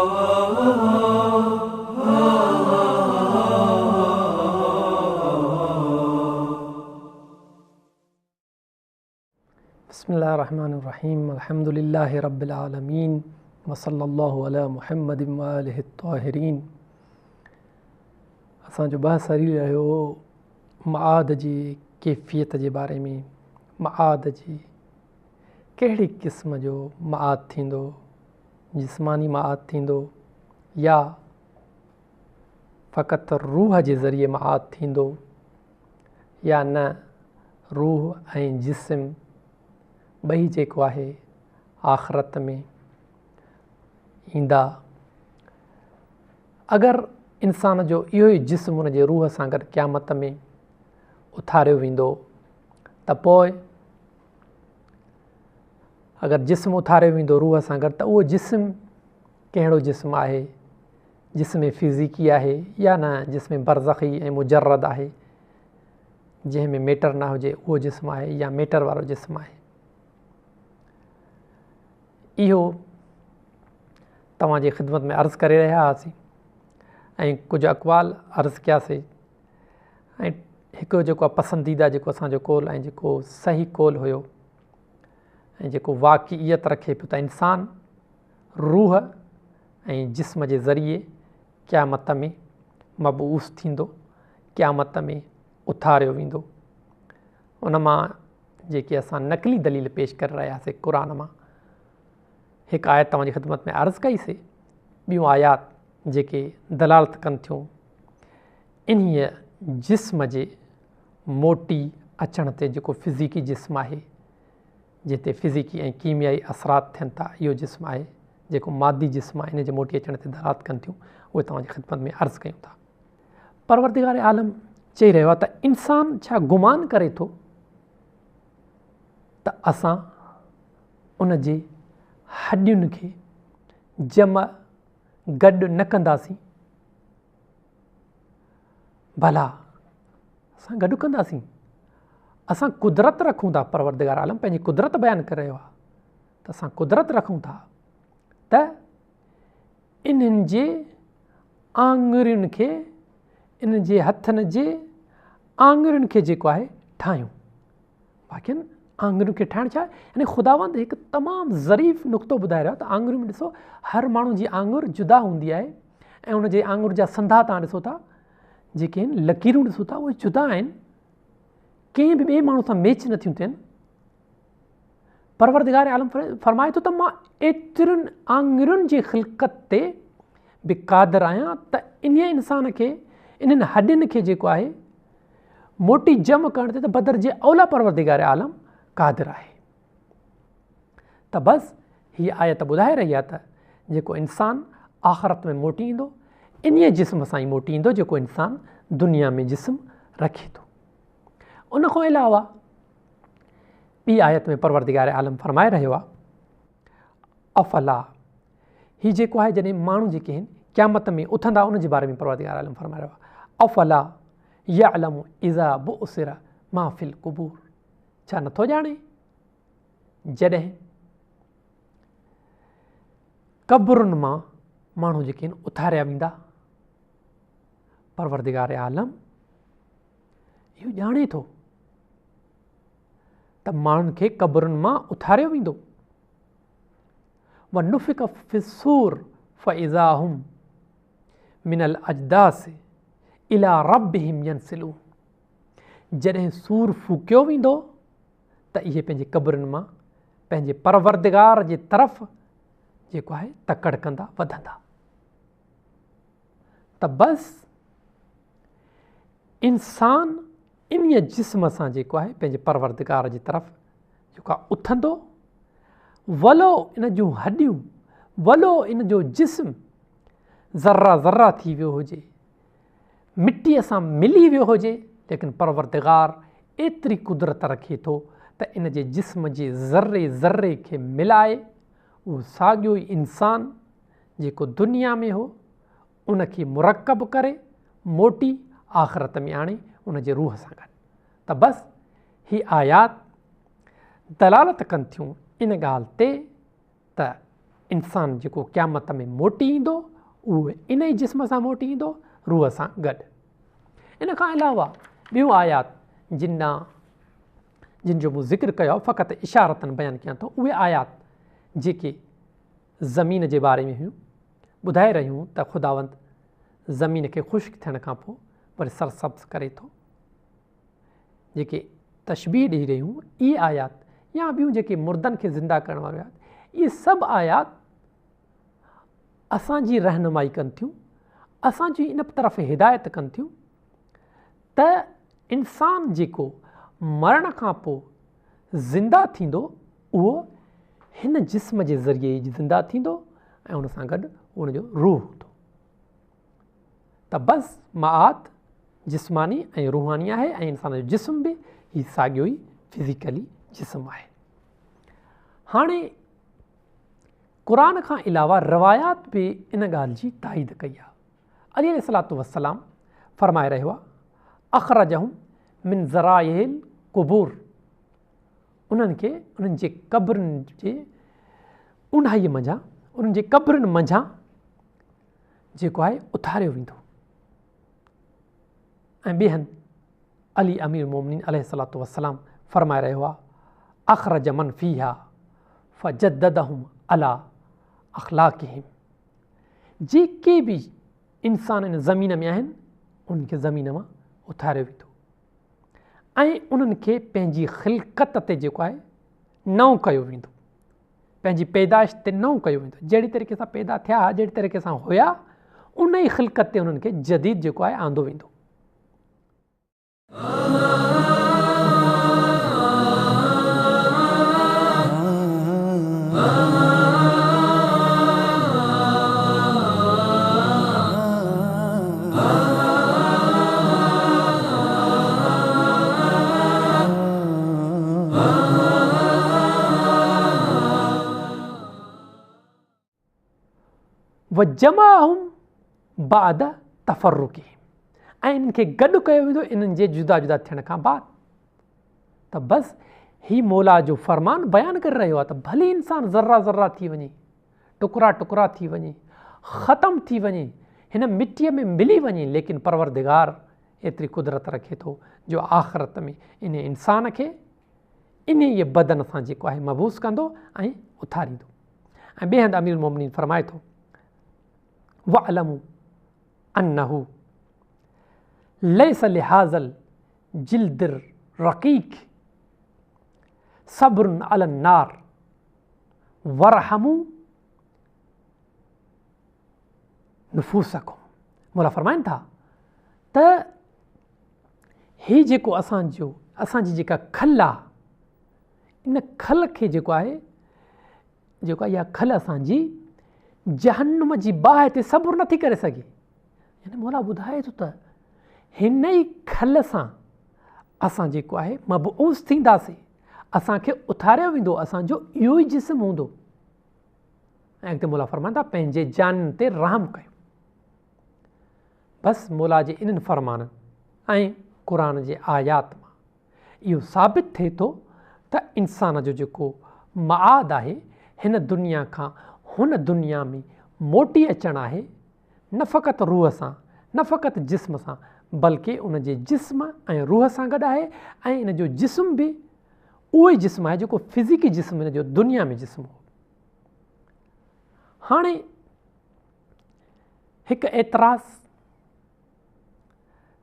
बिस्मिल्लाहिर्रहमानिर्रहीम अल्हम्दुलिल्लाहि रब्बिल आलमीन व सल्लल्लाहु अला मुहम्मदिन व आलिहि त्वाहिरीन। असांजो बहस हली रहियो मआद जी कैफ़ियत जे बारे में। मआद जी कहिड़ी क़िस्म जो मआद थींदो, जिस्मानी मआद थींदो या फ़क़ति रूह जे ज़रिए मआद थींदो या न रूह ऐं जिस्म ॿई जेको आहे आख़िरत में ईंदा। अगरि इंसान जो इहो ई जिस्म उन जे रूह सां गॾु क़यामत में उथारियो वेंदो त पोइ अगरि जिस्म उथारियो वेंदो रूह सां गॾु त उहो जिस्म कहिड़ो जिस्म आहे, जिस्म फ़िज़िकी आहे या न जिस्म बरज़ख़ी ऐं मुजर्रद आहे, जंहिंमें मैटर न हुजे उहो जिस्म आहे या मैटर वारो जिस्म आहे। इहो तव्हांजे ख़िदमत में अर्ज़ु करे रहिया हुआसीं ऐं कुझु अक़वाल अर्ज़ु कयासीं ऐं हिकु जेको आहे पसंदीदा जेको असांजो कौल ऐं जेको सही कौल हुयो ऐं जेको वाक़ियत रखे पियो त इंसान रूह ऐं जिस्म जे ज़रिए क़यामत में मबूस थींदो, क़यामत में उथारियो वेंदो। उन मां जेके असां नक़ली दलील पेश करे रहियासीं क़ुरान मां हिकु आयत तव्हांजी ख़िदमत में अर्ज़ु कईसीं, ॿियूं आयात जेके दलालत कनि थियूं इन्हीअ जिस्म जे मोटी अचण ते, जेको फ़िज़िकी जिस्म आहे जिते फ़िज़िकी ऐं कीमियाई असरात थियनि था, इहो जिस्म आहे जेको मादी जिस्म आहे इन जे मोटी अचण ते दलालत कनि थियूं, उहे तव्हांजी ख़िदमत में अर्ज़ु कयूं था। परवरदिगार आलम चई रहियो आहे त इंसान छा गुमान करे थो त असां उन जे हॾियुनि खे जम गॾु न कंदासीं? भला असां गॾु कंदासीं, असां कुदरत रखूं था। परवरदिगार आलम पंहिंजी कुदरत बयानु करे रहियो आहे त असां कुदरत रखूं था त इन्हनि जे आङुरियुनि खे, इन जे हथनि जे आङुरियुनि खे जेको आहे ठाहियूं। बाक़ी आङुरियुनि खे ठाहिण छा आहे, यानी ख़ुदावंद हिकु तमामु ज़रीफ़ नुक़्तो ॿुधाए रहियो आहे त आङुरियूं में ॾिसो, हर माण्हू जी आङुर जुदा हूंदी आहे ऐं उन जे आङुर जा संधा तव्हां ॾिसो था, जेके आहिनि लकीरूं ॾिसो था, उहे जुदा आहिनि, कंहिं बि ॿिए माण्हू सां मैच नथियूं थियनि। परवरदिगार आलम फरमाए थो त मां एतिरियुनि आङुरियुनि जी ख़िलक़त ते बि क़ादिर आहियां त इन इंसान खे, इन्हनि हॾियुनि खे जेको आहे मोटी जम करण ते त बदर जे औला परवरदिगार आलम क़ादिर आहे। त बसि हीअ आयत ॿुधाए रही आहे त जेको इंसान आख़िरत में मोटी ईंदो इन्हीअ जिस्म सां ई मोटी ईंदो जेको इंसान दुनिया में जिस्म रखे थो। उन खां अलावा ॿी आयत में परवरदिगार आलम फरमाए रहियो आहे अफ़ला, हीउ जेको आहे जॾहिं माण्हू जेके आहिनि क़यामत में उथंदा उन जे बारे में परवरदिगार आलम फरमाए रहियो आहे अफ़ला यअलमु इज़ा बुअसिरा मा फ़िल क़ुबूर, छा नथो ॼाणे जॾहिं क़ब्रुनि मां माण्हू जेके आहिनि उथारिया वेंदा। परवरदिगार आलम इहो ॼाणे थो त माण्हुनि खे क़ब्रुनि मां उथारियो वेंदो। व नुफ़िक़ फ़िस्सूर फ़इज़ा हुम मिनल अजदास इला रब्बिहिम यंसिलून, जॾहिं सूर फूकियो वेंदो त इहे पंहिंजे क़ब्रुनि मां पंहिंजे परवरदिगार जे तरफ़ जेको आहे तकड़ कंदा, वधंदा। त बसि इंसान इन्हीअ जिस्म सां जेको आहे पंहिंजे परवरदिगार जी तरफ़ जेको आहे उथंदो, वलो इन जूं हॾियूं, वलो इन जो जिस्म ज़र्रा ज़र्रा थी वियो हुजे, मिटीअ सां मिली वियो हुजे, लेकिन परवरदिगार एतिरी कुदरत रखे थो त इन जे जिस्म जे ज़र्रे ज़र्रे खे मिलाए उहो साॻियो ई इंसान जेको दुनिया में हो उनखे मुरकब करे मोटी आख़िरत में आणे उन जे रूह सां गॾु। त बसि हीअ आयात दलालत कनि थियूं इन ॻाल्हि ते त इंसानु जेको क़यामत में मोटी ईंदो उहो इन ई जिस्म सां मोटी ईंदो, रूह सां गॾु। इन खां अलावा ॿियूं आयात जिन जो मूं ज़िक्र कयो फ़क़ति इशारतनि बयानु कयां थो, उहे आयात जेके ज़मीन जे बारे में हुयूं, ॿुधाए रहियूं त ख़ुदावंद ज़मीन खे ख़ुश्क थियण खां पोइ वरी सरसब्ज़ करे थो, जेके तशबीह ॾेई रहियूं इहे आयात या ॿियूं जेके मुर्दनि खे ज़िंदा करण वारियूं आयात, इहे सभु आयात असांजी रहनुमाई कनि थियूं, असांजी इन तरफ़ हिदायत कनि थियूं त इंसानु जेको मरण खां पोइ ज़िंदा थींदो उहो हिन जिस्म जे ज़रिए ज़िंदा थींदो ऐं उन सां गॾु उनजो रूह हूंदो। त बसि माआत जिस्मानी ऐं रूहानी आहे ऐं इंसान जो जिस्म बि ही साॻियो ई फिज़िकली जिस्म आहे। हाणे क़ुरान खां अलावा रवायात बि इन ॻाल्हि जी ताईद कई आहे। अली अलैहिस्सलातु वस्सलाम फरमाए रहियो आहे, अख़रजहुम मिन ज़राइल क़ुबूर, उन्हनि खे उन्हनि जे क़ब्रनि जे उंढाईअ मंझां, उन्हनि जे क़ब्रनि मंझां जेको आहे उथारियो वेंदो। ऐं ॿियनि अली अमीर मोमिनीन अलैहिस्सलातु वस्सलाम फरमाए रहियो आहे, अख़रज मन फ़ीहा फ़जद्ददहुम अला अख़लाक़िहिम, जेके बि इंसान इन ज़मीन में आहिनि उन्हनि खे ज़मीन मां उथारियो वेंदो ऐं उन्हनि खे पंहिंजी ख़िलक़त ते जेको आहे नओं कयो वेंदो, पंहिंजी पैदाइश ते नओं कयो वेंदो। जहिड़ी तरीक़े सां पैदा थिया, जहिड़ी तरीक़े सां हुया, उन ई ख़िलक़त ते उन्हनि खे जदीद जेको आहे आंदो वेंदो। वजमाहुम बाद तफ़र्रुक़िहिम, ऐं इन्हनि खे गॾु कयो वेंदो इन्हनि जे जुदा जुदा थियण खां बाद। त बसि ही मौला जो फ़रमान बयानु करे रहियो आहे त भली इंसानु ज़र्रा ज़र्रा थी वञे, टुकड़ा टुकड़ा थी वञे, ख़तमु थी वञे, हिन मिटीअ में मिली वञे, लेकिन परवरदिगार एतिरी कुदरत रखे थो जो आख़िरत में इन इंसान खे इन ई बदन सां जेको आहे मबूस कंदो ऐं उथारींदो। ऐं ॿिए हंधि अमीर मोमिनीन फरमाए थो, वअलमू अन्नहु लैस लिहाज़ल जिल्दिर रक़ीक़ सब्रुन अलन नार वरहमू नुफूसकुम। मौला फरमाइनि था त ही जेको असांजी जेका खल आहे, इन खल खे जेको आहे इहा खल असांजी जहन्नुम जी बाहि ते सब्र नथी करे सघे। यानी मौला ॿुधाए थो त हिन ई खल सां असां जेको आहे मबऊस थींदासीं, असांखे उथारियो वेंदो, असांजो इहो ई जिस्म हूंदो। ऐं अॻिते मौला फरमाईंदा पंहिंजे जाननि ते रहम कयो। बसि मौला जे इन्हनि फ़रमाननि ऐं क़ुरान जे आयात मां इहो साबित थिए थो त इंसान जो जेको मआद आहे हिन दुनिया खां हुन दुनिया में मोटी अचणु आहे, न फ़क़ति रूह सां, न फ़क़ति जिस्म सां, बल्कि उन जे जिस्म ऐं रूह सां गॾु आहे। ऐं इन जो जिस्म बि उहो ई जिस्म आहे जेको फिज़िकी जिस्म इन जो दुनिया में जिस्म हो। हाणे हिकु एतिराज़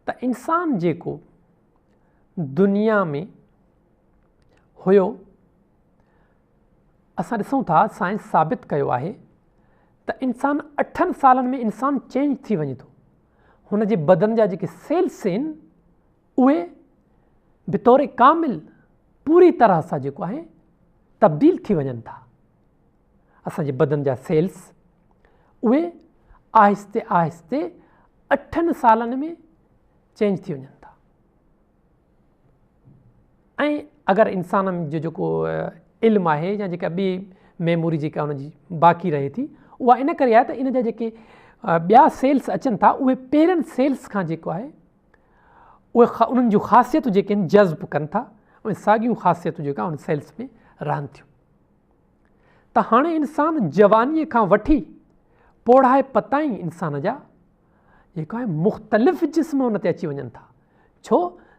त इंसान जेको दुनिया में हुयो, असां ॾिसूं था साइंस साबित कयो आहे त इंसान 8 सालनि में इंसान चेंज थी वञे थो। हुन जे बदन जा जेके सेल्स आहिनि उहे बितौर कामिल पूरी तरह सां जेको आहे तब्दील थी वञनि था। असांजे बदन जा सेल्स उहे आहिस्ते आहिस्ते 8 सालनि में चेंज थी वञनि था। ऐं अगरि इंसान जो जेको इल्मु आहे या जेका ॿी मेमोरी जेका हुनजी बाक़ी रहे थी, उहा इन करे आहे त इन जा जेके ॿिया सेल्स अचनि था उहे पहिरियनि सेल्स खां जेको आहे उहे उन्हनि जूं ख़ासियतूं जेके आहिनि जज़्ब कनि था, उहे साॻियूं ख़ासियतूं जेका उन सेल्स में रहनि थियूं। त हाणे इंसान जवानीअ खां वठी पोढ़ाए पताईं इंसान जा जेको आहे मुख़्तलिफ़ जिस्म उन ते अची वञनि था। छो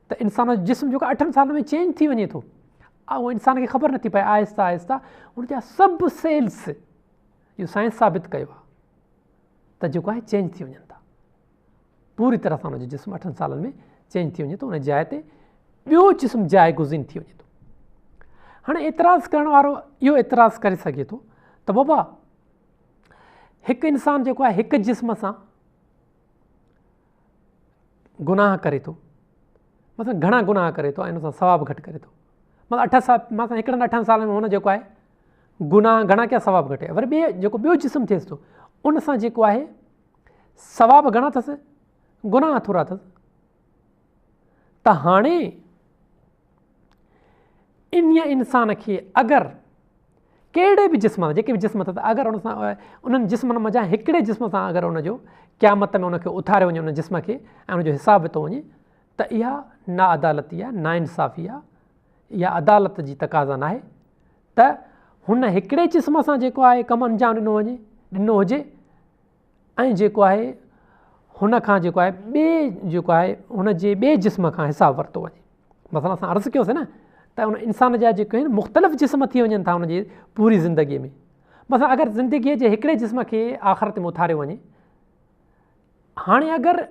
त इंसान जो जिस्म जेको 8 साल में चेंज थी वञे थो, उहो इंसान खे ख़बर नथी पए, आहिस्ता आहिस्ता उन जा सभु सेल्स, इहो साइंस साबित कयो आहे त जेको आहे चेंज थी वञनि था। पूरी तरह सां उनजो जिस्म 8 सालनि में चेंज थी वञे थो, उन जाइ ते ॿियो जिस्म जाइ गुज़िन थी वञे थो। हाणे एतिराज़ु करण वारो इहो एतिराज़ु करे सघे थो त बाबा हिकु इंसानु जेको आहे हिकु जिस्म सां गुनाह करे थो, मतिलबु घणा गुनाह करे थो ऐं उन सां सवाबु घटि करे थो। मतिलबु 8 साल मतिलबु हिकिड़नि 8 सालनि में हुन जेको आहे गुनाह घणा कया, सवाबु घटि कया। वरी ॿियो जिस्म थिएसि थो, उन सां जेको आहे सवाबु घणा अथसि, गुनाह थोरा अथसि। त हाणे इन इंसान खे अगरि कहिड़े बि जिस्म सां, जेके बि जिस्म अथसि, अगरि उन सां उन्हनि जिस्मनि मज़ा हिकिड़े जिस्म सां अगरि उनजो क़यामत में उनखे उथारियो वञे उन जिस्म खे ऐं उनजो हिसाबु थो वञे, त इहा नाअदालती आहे, नाइंसाफ़ी आहे, इहा अदालत जी तक़ाज़ा नाहे त हुन हिकिड़े जिस्म सां जेको आहे कमु अंजाम ॾिनो हुजे ऐं जेको आहे हुन खां जेको आहे जेको आहे हुनजे ॿिए जिस्म खां हिसाबु वरितो वञे। मतिलबु असां अर्ज़ु कयोसीं न त उन इंसान जा जेके आहिनि मुख़्तलिफ़ जिस्म थी वञनि था हुनजी पूरी ज़िंदगीअ में। मतिलबु अगरि ज़िंदगीअ जे हिकिड़े जिस्म खे आख़िरत में उथारियो वञे, हाणे अगरि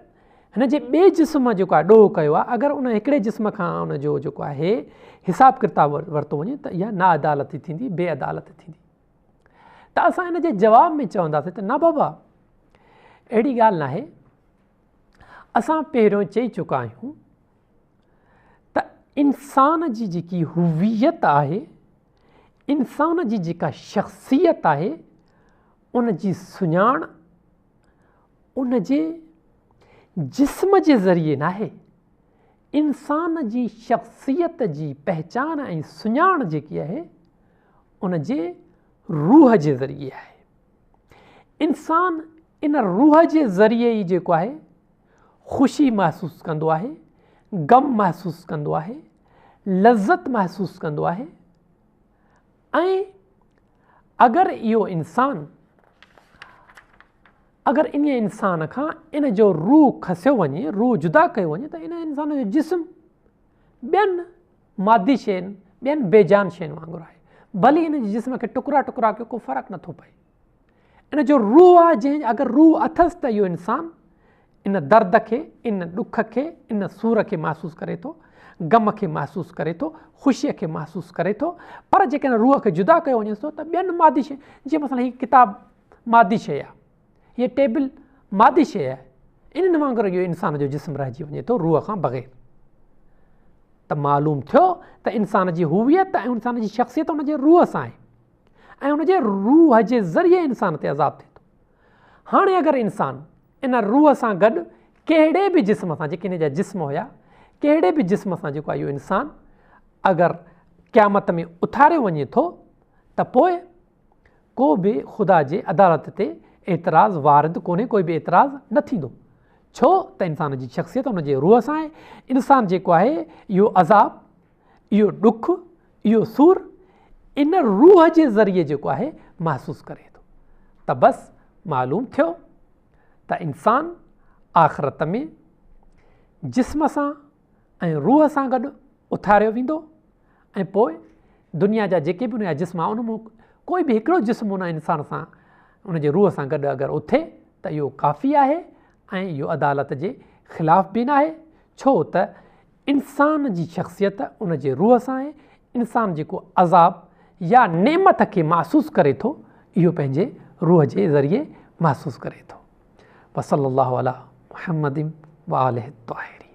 हिन जे ॿिए जिस्म जेको आहे ॾोह कयो आहे, अगरि उन हिकिड़े जिस्म खां उनजो जेको आहे हिसाबु किताबु वरितो वञे त इहा नाअदालती थींदी, बेअदालत थींदी। त असां हिन जे जवाब में चवंदासीं त न बाबा अहिड़ी ॻाल्हि न आहे। असां पहिरियों चई चुका आहियूं त इंसान जी जेकी हुवियत आहे, इंसान जी जेका शख़्सियत आहे, उन जी सुञाण उन जे जिस्म जे ज़रिए न आहे। इंसान जी शख़्सियत जी पहचान ऐं सुञाण जेकी आहे उन जे रूह जे ज़रिए आहे। इंसान इन रूह जे ज़रिए ई जेको आहे ख़ुशी महसूसु कंदो आहे, ग़म महसूसु कंदो आहे, लज़त महसूसु कंदो आहे। ऐं अगरि इहो इंसान अगरि इन इंसान खां इन जो रूह खसियो वञे, रूह जुदा कयो वञे, त इन इंसान जो जिस्म ॿियनि मादी शयुनि, ॿियनि बेजान शयुनि वांगुरु आहे। भली इन जे जिस्म खे टुकड़ा टुकड़ा कयो, को फ़र्क़ु नथो पए। इन जो रूह आहे, जंहिं अगरि रूह अथसि त इहो इंसानु इन दर्द खे, इन ॾुख खे, इन सूर खे महसूसु करे थो, ग़म खे महसूसु करे थो, ख़ुशीअ खे महसूसु करे थो। पर जेकॾहिं रूह खे जुदा कयो वञे थो त ॿियनि मादी शइ, जीअं मसइला हीअ किताबु मादी शइ आहे, हीअ टेबल मादी शइ आहे, इन्हनि वांगुरु इहो इंसान जो जिस्म रहिजी वञे थो रूह खां बग़ैर। त मालूम थियो त इंसान जी हुवियत ऐं इंसान जी शख़्सियत उनजे रूह सां आहे ऐं उनजे रूह जे ज़रिए इंसान ते अज़ाब थिए थो। हाणे अगरि इंसानु इन रूह सां गॾु कहिड़े बि जिस्म सां, जेके इन जा जिस्म हुया, कहिड़े बि जिस्म सां जेको आहे इहो इंसानु अगरि क़यामत में उथारियो वञे थो त पोइ को बि ख़ुदा जे अदालत ते एतिराज़ वारिद कोन्हे, कोई बि एतिराज़ न थींदो। छो त इंसान जी शख़्सियत उनजे रूह सां आहे। इंसानु जेको आहे इहो अज़ाब, इहो ॾुख, इहो सूर इन रूह जे ज़रिए जेको आहे महसूसु करे थो। त बसि मालूम थियो त इंसानु आख़िरत में जिस्म सां ऐं रूह सां गॾु उथारियो वेंदो ऐं पोइ दुनिया जा जेके बि उनजा जिस्म आहे उन मां कोई बि हिकिड़ो जिस्म उन इंसान सां, उनजे रूह सां गॾु अगरि उथे त इहो काफ़ी आहे ऐं इहो अदालत जे ख़िलाफ़ बि न आहे। छो त इंसान जी शख़्सियत उनजे रूह सां आहे। इंसानु जेको अज़ाब या नेमत खे महसूसु करे थो, इहो पंहिंजे रूह जे ज़रिए महसूसु करे थो। वसल्लल्लाहु अला मुहम्मदिन व आलिहि ताहिरीन।